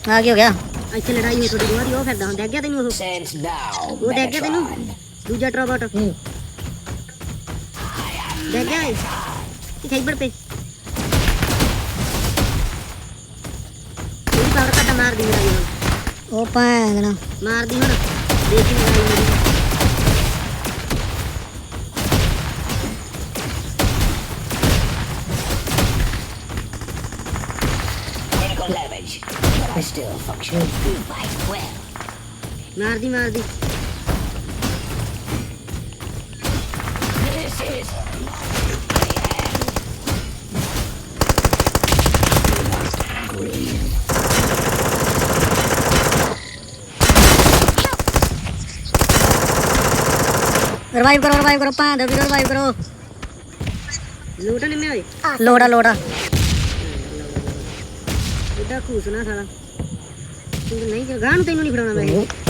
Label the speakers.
Speaker 1: ਆ ਕੀ ਹੋ ਗਿਆ
Speaker 2: ਇੱਥੇ ਲੜਾਈ ਹੋ ਤੁਹਾਡੀ ਦੋਵਾਂ ਦੀ ਉਹ ਫਿਰਦਾ ਹੁਣ ਦੇਖ ਗਿਆ ਤੈਨੂੰ ਉਹ ਦੇਖ ਗਿਆ ਤੈਨੂੰ ਦੂਜਾ ਟਰੋਬਟ ਦੇਖ ਗਿਆ ਇਹ ਖੈਬੜ ਪੇ ਇਹ ਪਾਵਰ ਕੱਟ ਮਾਰ ਦੀ ਮੇਰਾ ਹੁਣ
Speaker 1: ਉਹ ਭੈਣ
Speaker 2: ਮਾਰ ਦੀ ਹੁਣ ਦੇਖੀ ਲੜਾਈ ਮੇਰੀ ਮਾਰ ਦੀ
Speaker 1: ਰਿਵਾਈਵ ਕਰੋ ਭਾਂ ਦੇ ਵੀਰੋ ਰਿਵਾਈਵ ਕਰੋ
Speaker 2: ਲੋਟ ਨਹੀਂ ਹੋਏ
Speaker 1: ਲੋੜਾ
Speaker 2: ਇਹਦਾ ਖੂਸਣਾ ਸਾਲਾ ਤੂੰ ਨਹੀਂ ਗਾਂ ਨੂੰ ਤੈਨੂੰ ਨਹੀਂ ਫੜਾਉਣਾ ਮੈਂ